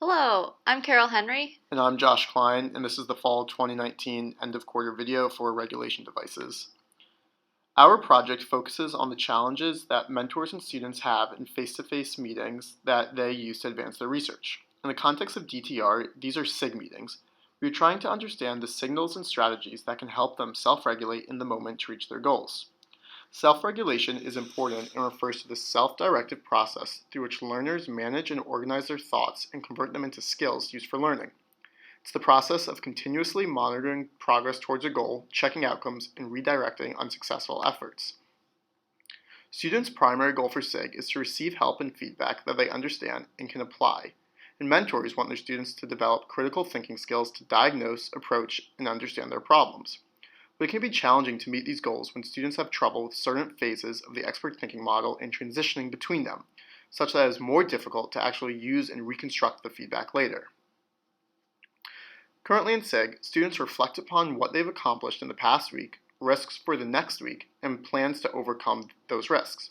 Hello, I'm Carol Henry. And I'm Josh Klein, and this is the Fall 2019 end of quarter video for regulation devices. Our project focuses on the challenges that mentors and students have in face-to-face meetings that they use to advance their research. In the context of DTR, these are SIG meetings. We're trying to understand the signals and strategies that can help them self-regulate in the moment to reach their goals. Self-regulation is important and refers to the self-directive process through which learners manage and organize their thoughts and convert them into skills used for learning. It's the process of continuously monitoring progress towards a goal, checking outcomes, and redirecting unsuccessful efforts. Students' primary goal for SIG is to receive help and feedback that they understand and can apply, and mentors want their students to develop critical thinking skills to diagnose, approach, and understand their problems. But it can be challenging to meet these goals when students have trouble with certain phases of the expert thinking model and transitioning between them, such that it is more difficult to actually use and reconstruct the feedback later. Currently in SIG, students reflect upon what they've accomplished in the past week, risks for the next week, and plans to overcome those risks.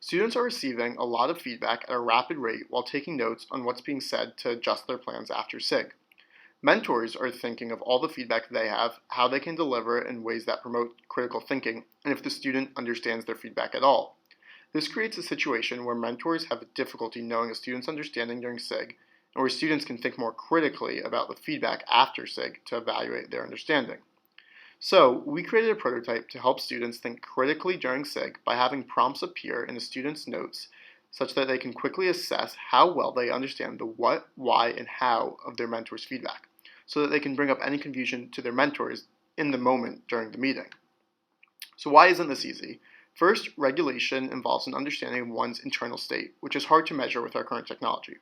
Students are receiving a lot of feedback at a rapid rate while taking notes on what's being said to adjust their plans after SIG. Mentors are thinking of all the feedback they have, how they can deliver in ways that promote critical thinking, and if the student understands their feedback at all. This creates a situation where mentors have difficulty knowing a student's understanding during SIG, and where students can think more critically about the feedback after SIG to evaluate their understanding. So, we created a prototype to help students think critically during SIG by having prompts appear in the students' notes such that they can quickly assess how well they understand the what, why, and how of their mentor's feedback, so that they can bring up any confusion to their mentors in the moment during the meeting. So why isn't this easy? First, regulation involves an understanding of one's internal state, which is hard to measure with our current technology.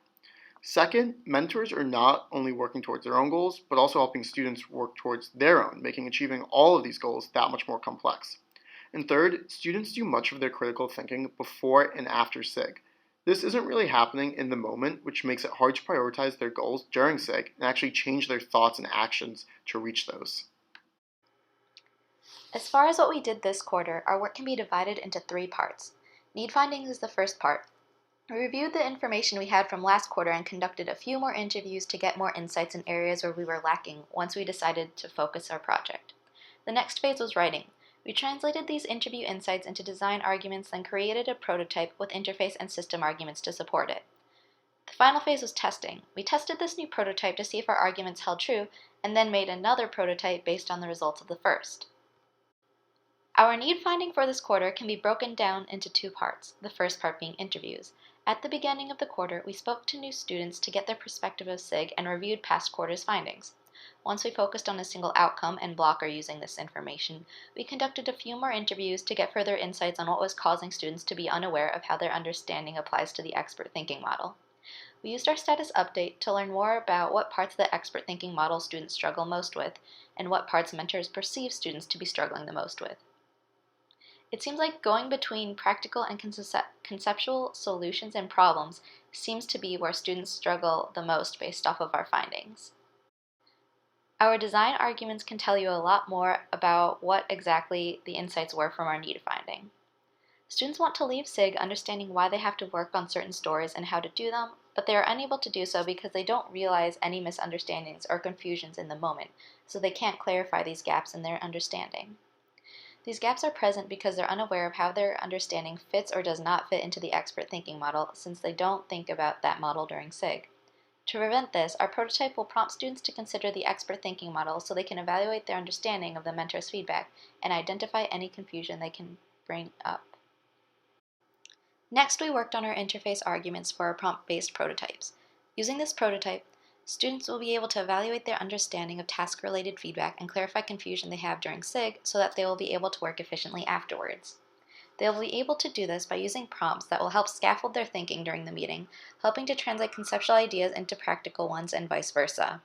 Second, mentors are not only working towards their own goals, but also helping students work towards their own, making achieving all of these goals that much more complex. And third, students do much of their critical thinking before and after SIG. This isn't really happening in the moment, which makes it hard to prioritize their goals during SIG and actually change their thoughts and actions to reach those. As far as what we did this quarter, our work can be divided into 3 parts. Need finding is the first part. We reviewed the information we had from last quarter and conducted a few more interviews to get more insights in areas where we were lacking once we decided to focus our project. The next phase was writing. We translated these interview insights into design arguments, then created a prototype with interface and system arguments to support it. The final phase was testing. We tested this new prototype to see if our arguments held true, and then made another prototype based on the results of the first. Our need finding for this quarter can be broken down into 2 parts, the first part being interviews. At the beginning of the quarter, we spoke to new students to get their perspective of SIG and reviewed past quarter's findings. Once we focused on a single outcome and blocker using this information, we conducted a few more interviews to get further insights on what was causing students to be unaware of how their understanding applies to the expert thinking model. We used our status update to learn more about what parts of the expert thinking model students struggle most with, and what parts mentors perceive students to be struggling the most with. It seems like going between practical and conceptual solutions and problems seems to be where students struggle the most based off of our findings. Our design arguments can tell you a lot more about what exactly the insights were from our need finding. Students want to leave SIG understanding why they have to work on certain stories and how to do them, but they are unable to do so because they don't realize any misunderstandings or confusions in the moment, so they can't clarify these gaps in their understanding. These gaps are present because they're unaware of how their understanding fits or does not fit into the expert thinking model, since they don't think about that model during SIG. To prevent this, our prototype will prompt students to consider the expert thinking model so they can evaluate their understanding of the mentor's feedback and identify any confusion they can bring up. Next, we worked on our interface arguments for our prompt-based prototypes. Using this prototype, students will be able to evaluate their understanding of task-related feedback and clarify confusion they have during SIG so that they will be able to work efficiently afterwards. They will be able to do this by using prompts that will help scaffold their thinking during the meeting, helping to translate conceptual ideas into practical ones and vice versa.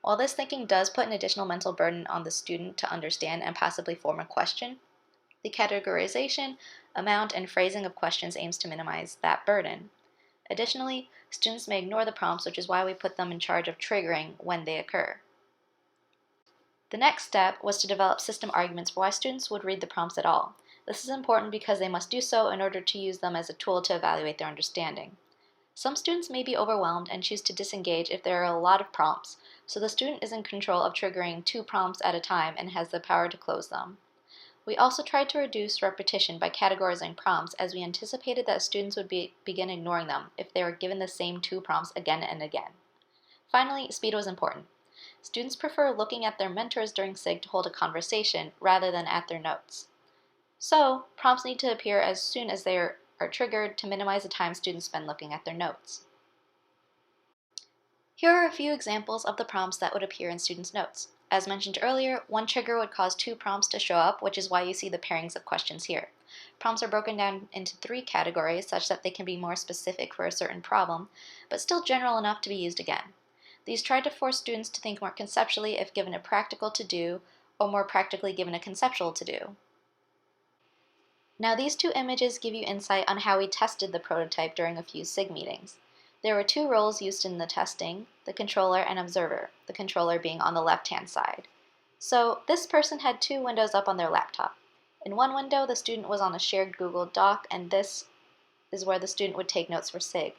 While this thinking does put an additional mental burden on the student to understand and possibly form a question, the categorization, amount, and phrasing of questions aims to minimize that burden. Additionally, students may ignore the prompts, which is why we put them in charge of triggering when they occur. The next step was to develop system arguments for why students would read the prompts at all. This is important because they must do so in order to use them as a tool to evaluate their understanding. Some students may be overwhelmed and choose to disengage if there are a lot of prompts, so the student is in control of triggering 2 prompts at a time and has the power to close them. We also tried to reduce repetition by categorizing prompts, as we anticipated that students would begin ignoring them if they were given the same 2 prompts again and again. Finally, speed was important. Students prefer looking at their mentors during SIG to hold a conversation rather than at their notes. So, prompts need to appear as soon as they are triggered to minimize the time students spend looking at their notes. Here are a few examples of the prompts that would appear in students' notes. As mentioned earlier, one trigger would cause 2 prompts to show up, which is why you see the pairings of questions here. Prompts are broken down into 3 categories such that they can be more specific for a certain problem, but still general enough to be used again. These try to force students to think more conceptually if given a practical to-do, or more practically given a conceptual to-do. Now these 2 images give you insight on how we tested the prototype during a few SIG meetings. There were 2 roles used in the testing, the controller and observer, the controller being on the left-hand side. So this person had 2 windows up on their laptop. In one window, the student was on a shared Google Doc, and this is where the student would take notes for SIG.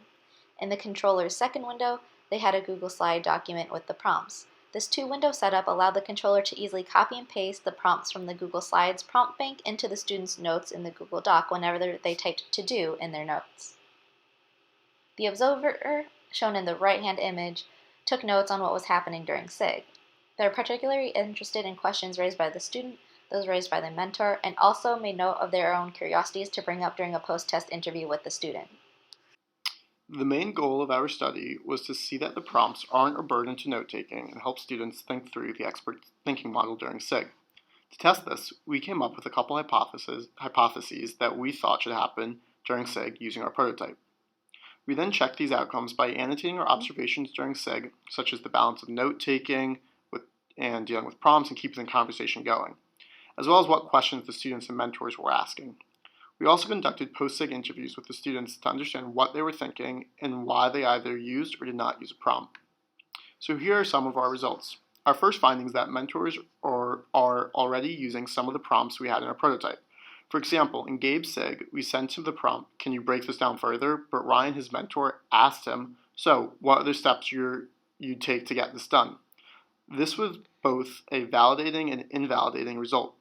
In the controller's second window, they had a Google Slide document with the prompts. This 2-window setup allowed the controller to easily copy and paste the prompts from the Google Slides prompt bank into the students' notes in the Google Doc whenever they typed "to do" in their notes. The observer, shown in the right-hand image, took notes on what was happening during SIG. They're particularly interested in questions raised by the student, those raised by the mentor, and also made note of their own curiosities to bring up during a post-test interview with the student. The main goal of our study was to see that the prompts aren't a burden to note-taking and help students think through the expert thinking model during SIG. To test this, we came up with a couple hypotheses that we thought should happen during SIG using our prototype. We then checked these outcomes by annotating our observations during SIG, such as the balance of note-taking and dealing with prompts and keeping the conversation going, as well as what questions the students and mentors were asking. We also conducted post-SIG interviews with the students to understand what they were thinking and why they either used or did not use a prompt. So here are some of our results. Our first finding is that mentors are already using some of the prompts we had in our prototype. For example, in Gabe's SIG, we sent him the prompt, "Can you break this down further?" But Ryan, his mentor, asked him, "So, what other steps you'd take to get this done?" This was both a validating and invalidating result.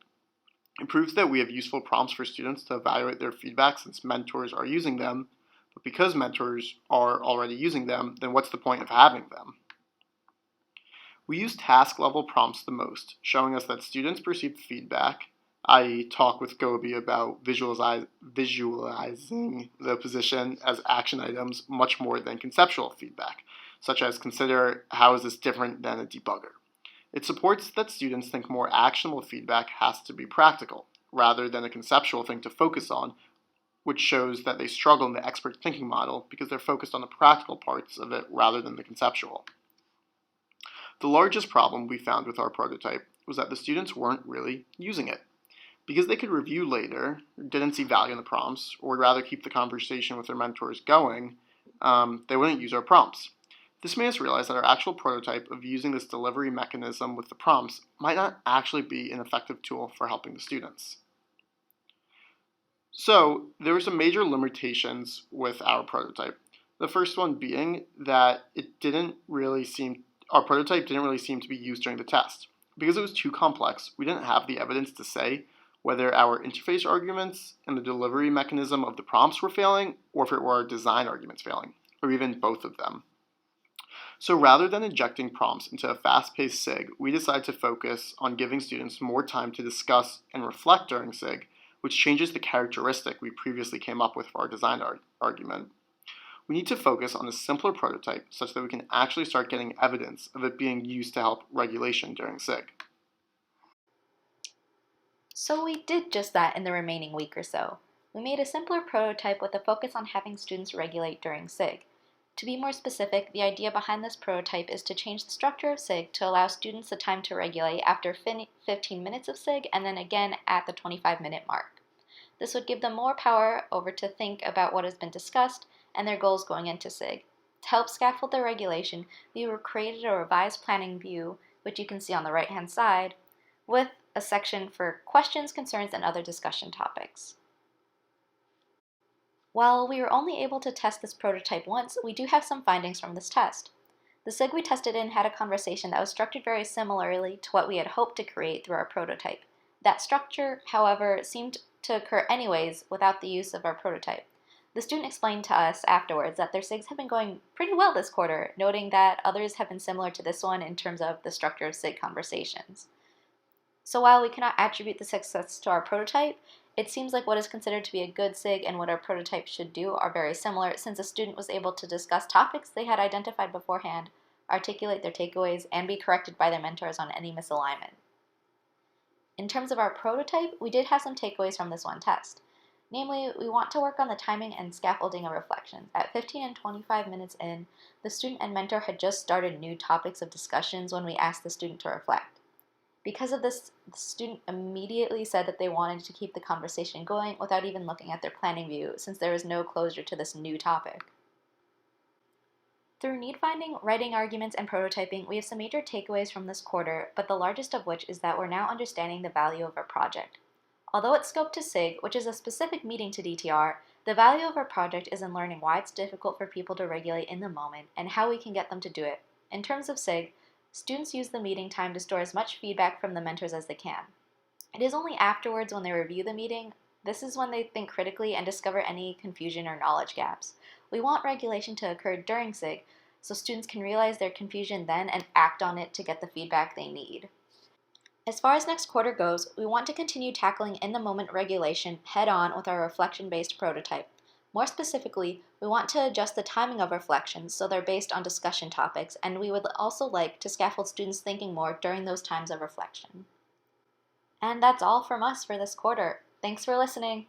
It proves that we have useful prompts for students to evaluate their feedback since mentors are using them, but because mentors are already using them, then what's the point of having them? We use task-level prompts the most, showing us that students perceive feedback, i.e. talk with Gobi about visualizing the position as action items much more than conceptual feedback, such as consider how is this different than a debugger. It supports that students think more actionable feedback has to be practical, rather than a conceptual thing to focus on, which shows that they struggle in the expert thinking model because they're focused on the practical parts of it rather than the conceptual. The largest problem we found with our prototype was that the students weren't really using it. Because they could review later, didn't see value in the prompts, or would rather keep the conversation with their mentors going, they wouldn't use our prompts. This made us realize that our actual prototype of using this delivery mechanism with the prompts might not actually be an effective tool for helping the students. So there were some major limitations with our prototype. The first one being that our prototype didn't really seem to be used during the test. Because it was too complex, we didn't have the evidence to say whether our interface arguments and the delivery mechanism of the prompts were failing, or if it were our design arguments failing, or even both of them. So rather than injecting prompts into a fast-paced SIG, we decided to focus on giving students more time to discuss and reflect during SIG, which changes the characteristic we previously came up with for our design argument. We need to focus on a simpler prototype such that we can actually start getting evidence of it being used to help regulation during SIG. So we did just that in the remaining week or so. We made a simpler prototype with a focus on having students regulate during SIG. To be more specific, the idea behind this prototype is to change the structure of SIG to allow students the time to regulate after 15 minutes of SIG and then again at the 25-minute mark. This would give them more power over to think about what has been discussed and their goals going into SIG. To help scaffold their regulation, we created a revised planning view, which you can see on the right-hand side, with a section for questions, concerns, and other discussion topics. While we were only able to test this prototype once, we do have some findings from this test. The SIG we tested in had a conversation that was structured very similarly to what we had hoped to create through our prototype. That structure, however, seemed to occur anyways without the use of our prototype. The student explained to us afterwards that their SIGs have been going pretty well this quarter, noting that others have been similar to this one in terms of the structure of SIG conversations. So while we cannot attribute the success to our prototype, it seems like what is considered to be a good SIG and what our prototype should do are very similar, since a student was able to discuss topics they had identified beforehand, articulate their takeaways, and be corrected by their mentors on any misalignment. In terms of our prototype, we did have some takeaways from this one test. Namely, we want to work on the timing and scaffolding of reflections. At 15 and 25 minutes in, the student and mentor had just started new topics of discussions when we asked the student to reflect. Because of this, the student immediately said that they wanted to keep the conversation going without even looking at their planning view, since there was no closure to this new topic. Through need finding, writing arguments, and prototyping, we have some major takeaways from this quarter, but the largest of which is that we're now understanding the value of our project. Although it's scoped to SIG, which is a specific meeting to DTR, the value of our project is in learning why it's difficult for people to regulate in the moment and how we can get them to do it. In terms of SIG, students use the meeting time to store as much feedback from the mentors as they can. It is only afterwards, when they review the meeting, this is when they think critically and discover any confusion or knowledge gaps. We want regulation to occur during SIG, so students can realize their confusion then and act on it to get the feedback they need. As far as next quarter goes, we want to continue tackling in-the-moment regulation head-on with our reflection-based prototype. More specifically, we want to adjust the timing of reflections so they're based on discussion topics, and we would also like to scaffold students thinking more during those times of reflection. And that's all from us for this quarter. Thanks for listening.